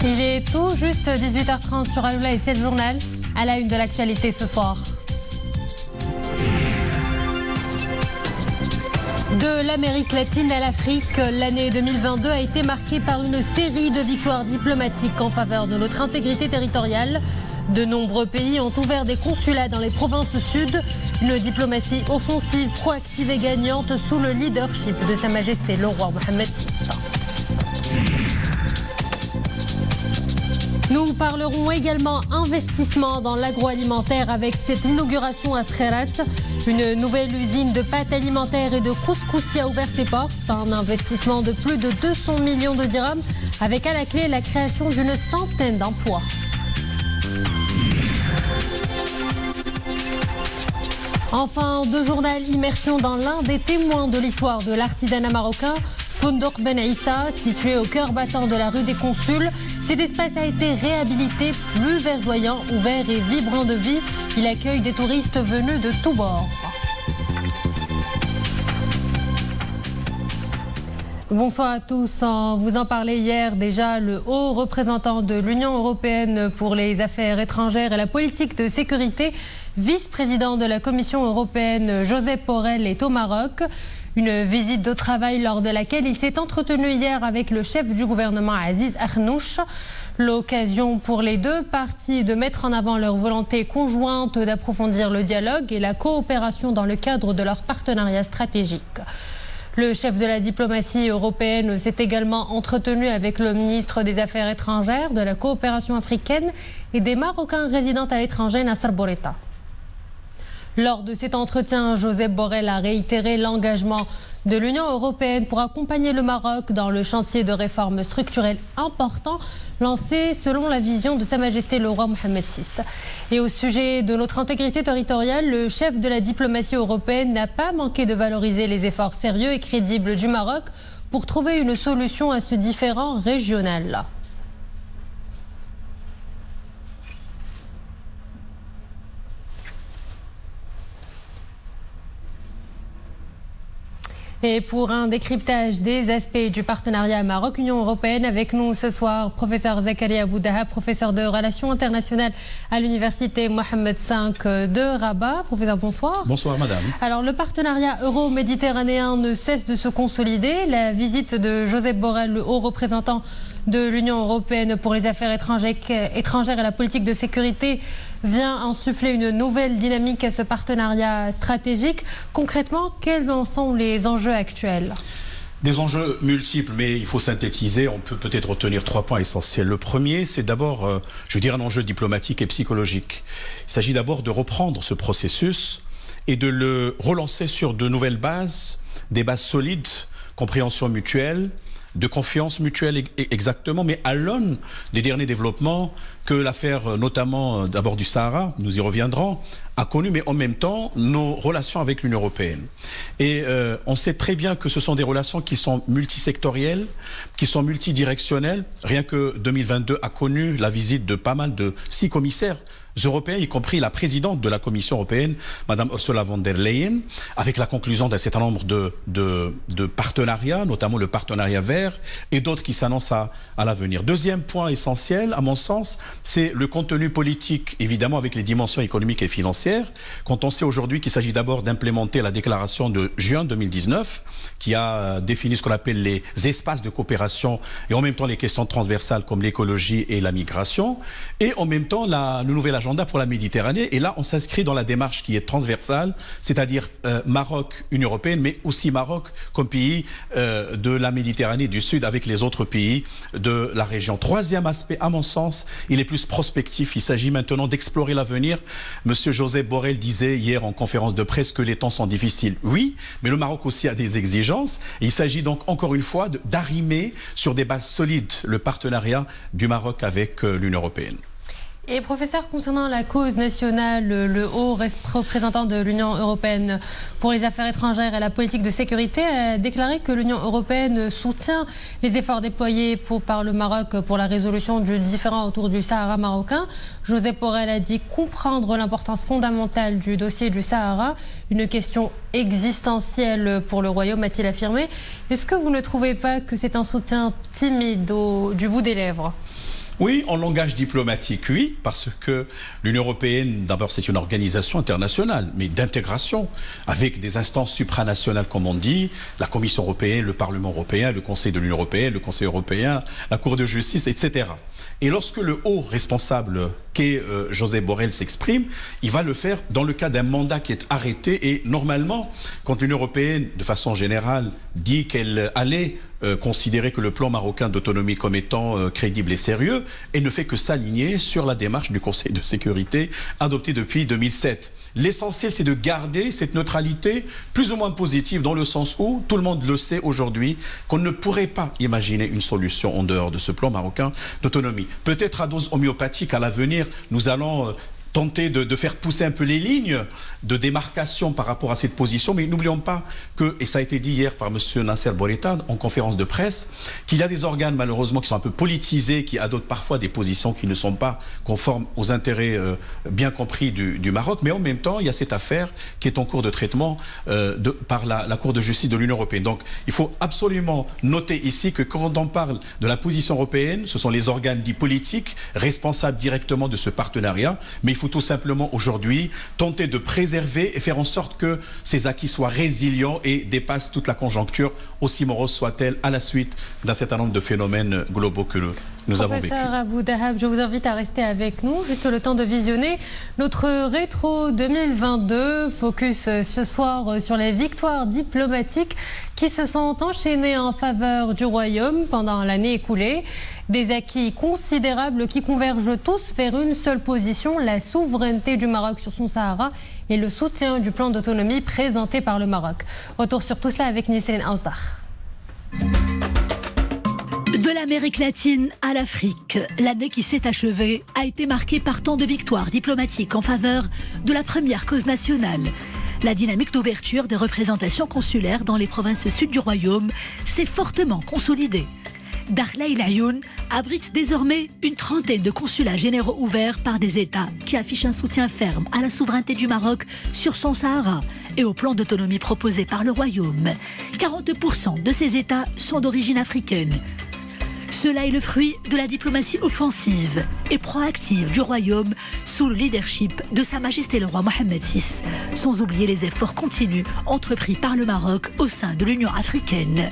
Il est tout juste 18h30 sur Haloula et 7 Journal, à la une de l'actualité ce soir. De l'Amérique latine à l'Afrique, l'année 2022 a été marquée par une série de victoires diplomatiques en faveur de notre intégrité territoriale. De nombreux pays ont ouvert des consulats dans les provinces du Sud. Une diplomatie offensive, proactive et gagnante sous le leadership de Sa Majesté le roi Mohammed VI. Nous parlerons également investissement dans l'agroalimentaire avec cette inauguration à Skhairat. Une nouvelle usine de pâtes alimentaires et de couscous a ouvert ses portes. Un investissement de plus de 200 millions de dirhams avec à la clé la création d'une centaine d'emplois. Enfin, de journal, immersion dans l'un des témoins de l'histoire de l'artisanat marocain, Foundouk Ben Issa, situé au cœur battant de la rue des Consuls. Cet espace a été réhabilité, plus verdoyant, ouvert et vibrant de vie. Il accueille des touristes venus de tous bords. Bonsoir à tous. Vous en parlez hier déjà, le haut représentant de l'Union européenne pour les affaires étrangères et la politique de sécurité, vice-président de la Commission européenne, Josep Borrell, est au Maroc. Une visite de travail lors de laquelle il s'est entretenu hier avec le chef du gouvernement Aziz Akhnouch. L'occasion pour les deux parties de mettre en avant leur volonté conjointe d'approfondir le dialogue et la coopération dans le cadre de leur partenariat stratégique. Le chef de la diplomatie européenne s'est également entretenu avec le ministre des Affaires étrangères, de la coopération africaine et des Marocains résidant à l'étranger, Nasser Bourita. Lors de cet entretien, Josep Borrell a réitéré l'engagement de l'Union européenne pour accompagner le Maroc dans le chantier de réformes structurelles important lancé selon la vision de Sa Majesté le roi Mohammed VI. Et au sujet de notre intégrité territoriale, le chef de la diplomatie européenne n'a pas manqué de valoriser les efforts sérieux et crédibles du Maroc pour trouver une solution à ce différend régional. Et pour un décryptage des aspects du partenariat Maroc-Union européenne, avec nous ce soir, professeur Zakaria Boudaha, professeur de relations internationales à l'université Mohammed V de Rabat. Professeur, bonsoir. Bonsoir, madame. Alors, le partenariat euro-méditerranéen ne cesse de se consolider. La visite de Josep Borrell, le haut représentant de l'Union européenne pour les affaires étrangères et la politique de sécurité, vient insuffler une nouvelle dynamique à ce partenariat stratégique. Concrètement, quels en sont les enjeux actuels ? Des enjeux multiples, mais il faut synthétiser. On peut peut-être retenir 3 points essentiels. Le premier, c'est d'abord, je veux dire, un enjeu diplomatique et psychologique. Il s'agit d'abord de reprendre ce processus et de le relancer sur de nouvelles bases, des bases solides, compréhension mutuelle, de confiance mutuelle exactement, mais à l'aune des derniers développements que l'affaire, notamment d'abord du Sahara, nous y reviendrons, a connu, mais en même temps nos relations avec l'Union européenne. Et on sait très bien que ce sont des relations qui sont multisectorielles, qui sont multidirectionnelles. Rien que 2022 a connu la visite de pas mal de 6 commissaires européens, y compris la présidente de la Commission européenne, Madame Ursula von der Leyen, avec la conclusion d'un certain nombre de partenariats, notamment le partenariat vert et d'autres qui s'annoncent à l'avenir. Deuxième point essentiel, à mon sens, c'est le contenu politique, évidemment avec les dimensions économiques et financières. Quand on sait aujourd'hui qu'il s'agit d'abord d'implémenter la déclaration de juin 2019, qui a défini ce qu'on appelle les espaces de coopération et en même temps les questions transversales comme l'écologie et la migration, et en même temps le nouvel agenda pour la Méditerranée. Et là, on s'inscrit dans la démarche qui est transversale, c'est-à-dire Maroc, Union européenne, mais aussi Maroc comme pays de la Méditerranée du Sud avec les autres pays de la région. Troisième aspect, à mon sens, il est plus prospectif. Il s'agit maintenant d'explorer l'avenir. Monsieur Josep Borrell disait hier en conférence de presse que les temps sont difficiles. Oui, mais le Maroc aussi a des exigences. Et il s'agit donc encore une fois d'arrimer sur des bases solides le partenariat du Maroc avec l'Union européenne. Et professeur, concernant la cause nationale, le haut représentant de l'Union européenne pour les affaires étrangères et la politique de sécurité a déclaré que l'Union européenne soutient les efforts déployés par le Maroc pour la résolution du différend autour du Sahara marocain. Josep Borrell a dit comprendre l'importance fondamentale du dossier du Sahara, une question existentielle pour le Royaume, a-t-il affirmé. Est-ce que vous ne trouvez pas que c'est un soutien timide du bout des lèvres ? Oui, en langage diplomatique, oui, parce que l'Union européenne, d'abord, c'est une organisation internationale, mais d'intégration, avec des instances supranationales, comme on dit, la Commission européenne, le Parlement européen, le Conseil de l'Union européenne, le Conseil européen, la Cour de justice, etc. Et lorsque le haut responsable qu'est Josep Borrell s'exprime, il va le faire dans le cas d'un mandat qui est arrêté. Et normalement, quand l'Union européenne, de façon générale, dit qu'elle allait considérer que le plan marocain d'autonomie comme étant crédible et sérieux, et ne fait que s'aligner sur la démarche du Conseil de sécurité adoptée depuis 2007. L'essentiel, c'est de garder cette neutralité plus ou moins positive, dans le sens où tout le monde le sait aujourd'hui qu'on ne pourrait pas imaginer une solution en dehors de ce plan marocain d'autonomie. Peut-être à dose homéopathique à l'avenir, nous allons tenter de faire pousser un peu les lignes de démarcation par rapport à cette position, mais n'oublions pas que, et ça a été dit hier par M. Nasser Bourita en conférence de presse, qu'il y a des organes malheureusement qui sont un peu politisés, qui adoptent parfois des positions qui ne sont pas conformes aux intérêts bien compris du Maroc, mais en même temps il y a cette affaire qui est en cours de traitement par la Cour de justice de l'Union européenne. Donc il faut absolument noter ici que quand on parle de la position européenne, ce sont les organes dits politiques responsables directement de ce partenariat, mais il faut tout simplement aujourd'hui tenter de préserver et faire en sorte que ces acquis soient résilients et dépassent toute la conjoncture, aussi morose soit-elle, à la suite d'un certain nombre de phénomènes globaux que nous avons vécu. Professeur Abou Dahab, je vous invite à rester avec nous, juste le temps de visionner notre rétro 2022. Focus ce soir sur les victoires diplomatiques qui se sont enchaînées en faveur du Royaume pendant l'année écoulée. Des acquis considérables qui convergent tous vers une seule position, la souveraineté du Maroc sur son Sahara et le soutien du plan d'autonomie présenté par le Maroc. Retour sur tout cela avec Nisrine Ansdar. De l'Amérique latine à l'Afrique, l'année qui s'est achevée a été marquée par tant de victoires diplomatiques en faveur de la première cause nationale. La dynamique d'ouverture des représentations consulaires dans les provinces sud du Royaume s'est fortement consolidée. Dakhla El Ayoun abrite désormais une trentaine de consulats généraux ouverts par des États qui affichent un soutien ferme à la souveraineté du Maroc sur son Sahara et au plan d'autonomie proposé par le Royaume. 40% de ces États sont d'origine africaine. Cela est le fruit de la diplomatie offensive et proactive du Royaume sous le leadership de Sa Majesté le roi Mohammed VI, sans oublier les efforts continus entrepris par le Maroc au sein de l'Union africaine.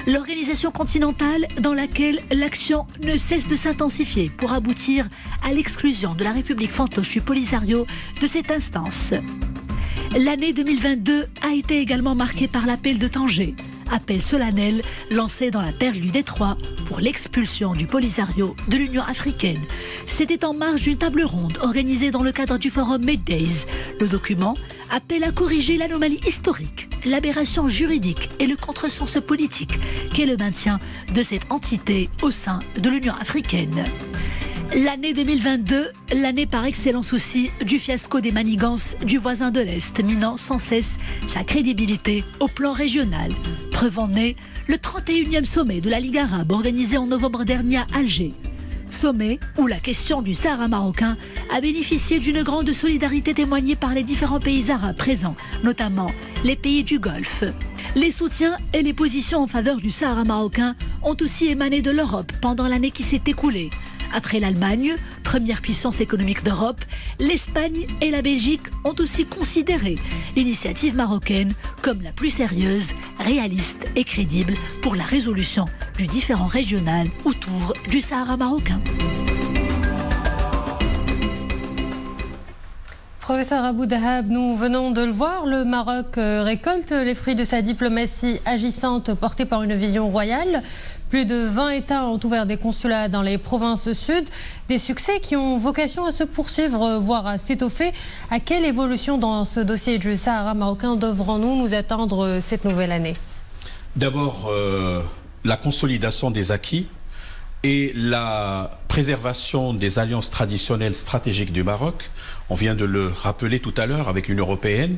L'organisation continentale dans laquelle l'action ne cesse de s'intensifier pour aboutir à l'exclusion de la République fantoche du Polisario de cette instance. L'année 2022 a été également marquée par l'appel de Tanger, appel solennel lancé dans la perle du Détroit pour l'expulsion du Polisario de l'Union africaine. C'était en marge d'une table ronde organisée dans le cadre du forum Made Days. Le document appelle à corriger l'anomalie historique, l'aberration juridique et le contresens politique qu'est le maintien de cette entité au sein de l'Union africaine. L'année 2022, l'année par excellence aussi du fiasco des manigances du voisin de l'Est, minant sans cesse sa crédibilité au plan régional. Preuve en est le 31e sommet de la Ligue arabe organisé en novembre dernier à Alger. Sommet où la question du Sahara marocain a bénéficié d'une grande solidarité témoignée par les différents pays arabes présents, notamment les pays du Golfe. Les soutiens et les positions en faveur du Sahara marocain ont aussi émané de l'Europe pendant l'année qui s'est écoulée. Après l'Allemagne, première puissance économique d'Europe, l'Espagne et la Belgique ont aussi considéré l'initiative marocaine comme la plus sérieuse, réaliste et crédible pour la résolution du différend régional autour du Sahara marocain. Professeur Abou Dahab, nous venons de le voir, le Maroc récolte les fruits de sa diplomatie agissante portée par une vision royale. Plus de 20 États ont ouvert des consulats dans les provinces sud, des succès qui ont vocation à se poursuivre, voire à s'étoffer. À quelle évolution dans ce dossier du Sahara marocain devrons-nous nous attendre cette nouvelle année? D'abord, la consolidation des acquis et la préservation des alliances traditionnelles stratégiques du Maroc. On vient de le rappeler tout à l'heure avec l'Union européenne,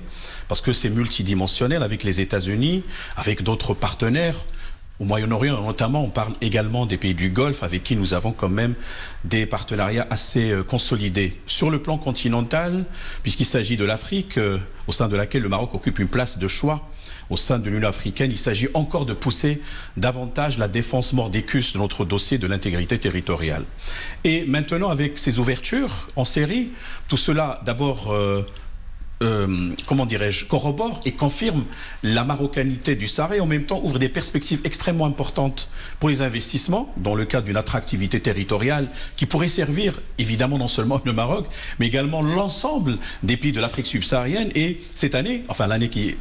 parce que c'est multidimensionnel avec les États-Unis, avec d'autres partenaires. Au Moyen-Orient, notamment, on parle également des pays du Golfe, avec qui nous avons quand même des partenariats assez consolidés. Sur le plan continental, puisqu'il s'agit de l'Afrique, au sein de laquelle le Maroc occupe une place de choix au sein de l'Union africaine, il s'agit encore de pousser davantage la défense mordicus de notre dossier de l'intégrité territoriale. Et maintenant, avec ces ouvertures en série, tout cela d'abord comment dirais-je, corrobore et confirme la marocanité du Sahara et en même temps ouvre des perspectives extrêmement importantes pour les investissements dans le cadre d'une attractivité territoriale qui pourrait servir évidemment non seulement le Maroc mais également l'ensemble des pays de l'Afrique subsaharienne. Et cette année, enfin l'année qui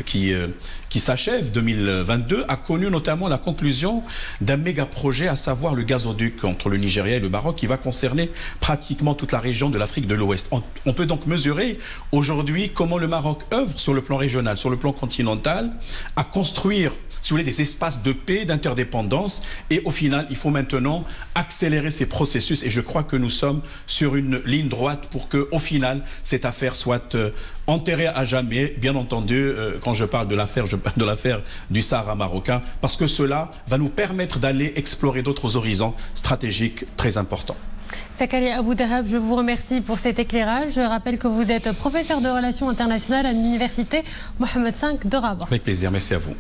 s'achève, 2022, a connu notamment la conclusion d'un méga projet, à savoir le gazoduc entre le Nigeria et le Maroc qui va concerner pratiquement toute la région de l'Afrique de l'Ouest. On peut donc mesurer aujourd'hui comment le Maroc œuvre sur le plan régional, sur le plan continental, à construire, si vous voulez, des espaces de paix, d'interdépendance. Et au final, il faut maintenant accélérer ces processus. Et je crois que nous sommes sur une ligne droite pour que, au final, cette affaire soit enterrée à jamais. Bien entendu, quand je parle de l'affaire, je parle de l'affaire du Sahara marocain, parce que cela va nous permettre d'aller explorer d'autres horizons stratégiques très importants. Zakaria Abou-Derab, je vous remercie pour cet éclairage. Je rappelle que vous êtes professeur de relations internationales à l'université Mohamed V de Rabat. Avec plaisir, merci à vous.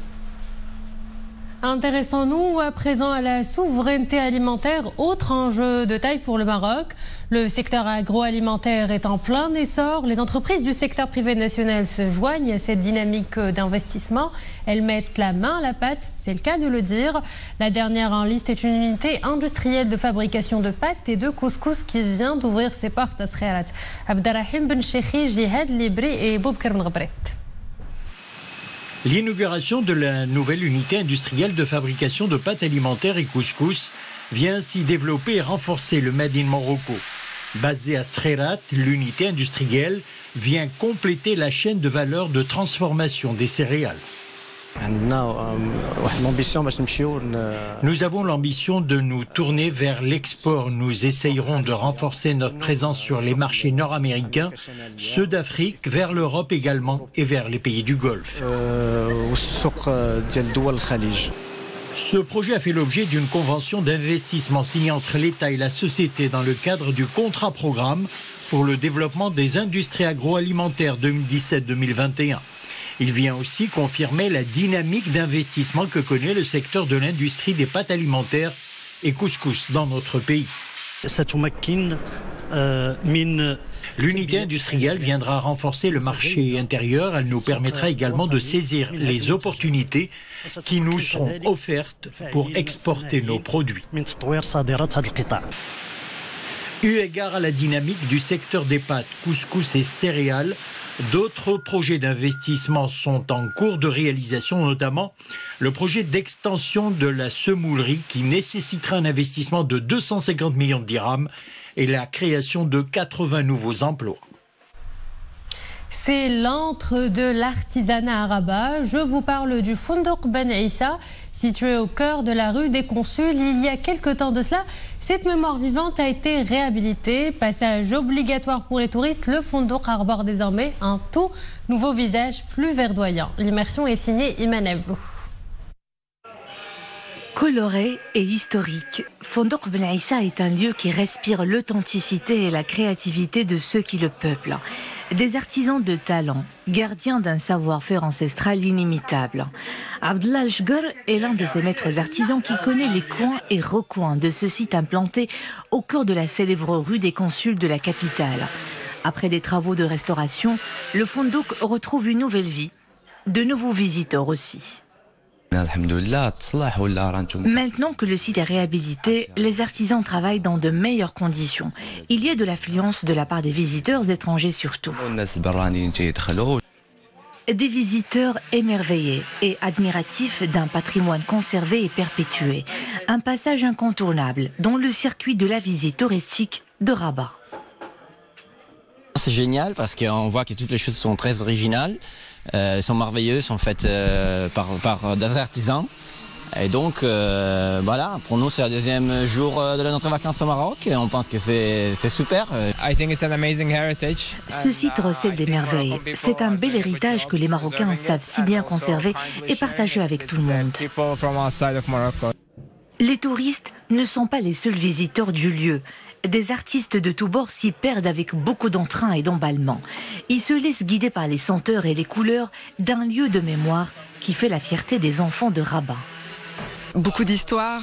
Intéressons-nous à présent à la souveraineté alimentaire, autre enjeu de taille pour le Maroc. Le secteur agroalimentaire est en plein essor. Les entreprises du secteur privé national se joignent à cette dynamique d'investissement. Elles mettent la main à la pâte, c'est le cas de le dire. La dernière en liste est une unité industrielle de fabrication de pâtes et de couscous qui vient d'ouvrir ses portes à Skhairat. Abderrahim Ben Cheikhi, Jihad Libri et Boubkir Mghbret. L'inauguration de la nouvelle unité industrielle de fabrication de pâtes alimentaires et couscous vient ainsi développer et renforcer le Made in Morocco. Basée à Skhairat, l'unité industrielle vient compléter la chaîne de valeur de transformation des céréales. Nous avons l'ambition de nous tourner vers l'export. Nous essayerons de renforcer notre présence sur les marchés nord-américains, ceux d'Afrique, vers l'Europe également et vers les pays du Golfe. Ce projet a fait l'objet d'une convention d'investissement signée entre l'État et la société dans le cadre du contrat-programme pour le développement des industries agroalimentaires 2017-2021. Il vient aussi confirmer la dynamique d'investissement que connaît le secteur de l'industrie des pâtes alimentaires et couscous dans notre pays. L'unité industrielle viendra renforcer le marché intérieur. Elle nous permettra également de saisir les opportunités qui nous seront offertes pour exporter nos produits. Eu égard à la dynamique du secteur des pâtes, couscous et céréales, d'autres projets d'investissement sont en cours de réalisation, notamment le projet d'extension de la semoulerie qui nécessitera un investissement de 250 millions de dirhams et la création de 80 nouveaux emplois. C'est l'antre de l'artisanat à Rabat. Je vous parle du Fondouk Ben Issa, situé au cœur de la rue des Consuls. Il y a quelque temps de cela, cette mémoire vivante a été réhabilitée. Passage obligatoire pour les touristes, le Fondouk arbore désormais un tout nouveau visage plus verdoyant. L'immersion est signée Iman Evlou. Coloré et historique, Fondouk Ben Issa est un lieu qui respire l'authenticité et la créativité de ceux qui le peuplent. Des artisans de talent, gardiens d'un savoir-faire ancestral inimitable. Abdallah Jgar est l'un de ces maîtres artisans qui connaît les coins et recoins de ce site implanté au cœur de la célèbre rue des Consuls de la capitale. Après des travaux de restauration, le Fondouk retrouve une nouvelle vie, de nouveaux visiteurs aussi. Maintenant que le site est réhabilité, les artisans travaillent dans de meilleures conditions. Il y a de l'affluence de la part des visiteurs étrangers surtout. Des visiteurs émerveillés et admiratifs d'un patrimoine conservé et perpétué. Un passage incontournable dans le circuit de la visite touristique de Rabat. C'est génial parce qu'on voit que toutes les choses sont très originales, sont merveilleuses, sont faites par des artisans. Et donc, voilà, pour nous, c'est le deuxième jour de notre vacances au Maroc et on pense que c'est super. Ce site recèle des merveilles. C'est un bel héritage que les Marocains savent si bien conserver et partager avec tout le monde. Les touristes ne sont pas les seuls visiteurs du lieu. des artistes de tous bords s'y perdent avec beaucoup d'entrain et d'emballement. Ils se laissent guider par les senteurs et les couleurs d'un lieu de mémoire qui fait la fierté des enfants de Rabat. Beaucoup d'histoire,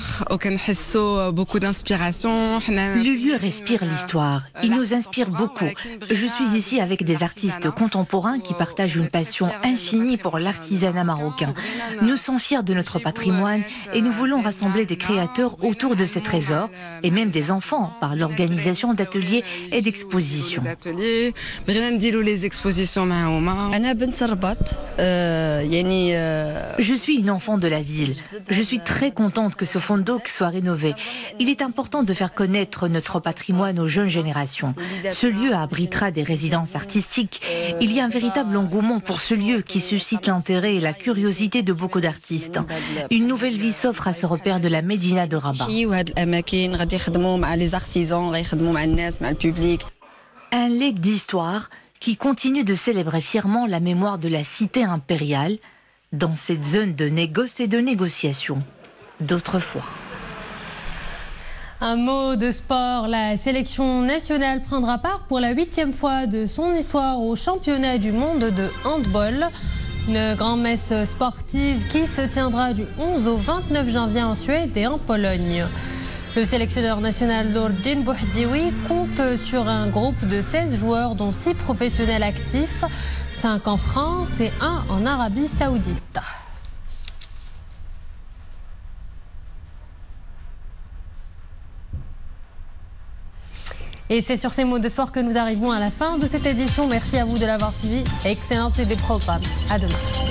beaucoup d'inspiration. Le lieu respire l'histoire. Il nous inspire beaucoup. Je suis ici avec des artistes contemporains qui partagent une passion infinie pour l'artisanat marocain. Nous sommes fiers de notre patrimoine et nous voulons rassembler des créateurs autour de ces trésors et même des enfants par l'organisation d'ateliers et d'expositions. Je suis une enfant de la ville. Je suis très contente que ce fondouk soit rénové. Il est important de faire connaître notre patrimoine aux jeunes générations. Ce lieu abritera des résidences artistiques. Il y a un véritable engouement pour ce lieu qui suscite l'intérêt et la curiosité de beaucoup d'artistes. Une nouvelle vie s'offre à ce repère de la Médina de Rabat. Un legs d'histoire qui continue de célébrer fièrement la mémoire de la cité impériale dans cette zone de négoce et de négociation d'autrefois. Un mot de sport, la sélection nationale prendra part pour la 8e fois de son histoire au championnat du monde de handball. Une grand-messe sportive qui se tiendra du 11 au 29 janvier en Suède et en Pologne. Le sélectionneur national Nourdine Bouhdioui compte sur un groupe de 16 joueurs dont 6 professionnels actifs, 5 en France et 1 en Arabie Saoudite. Et c'est sur ces mots de sport que nous arrivons à la fin de cette édition. Merci à vous de l'avoir suivi. Excellente suite des programmes. À demain.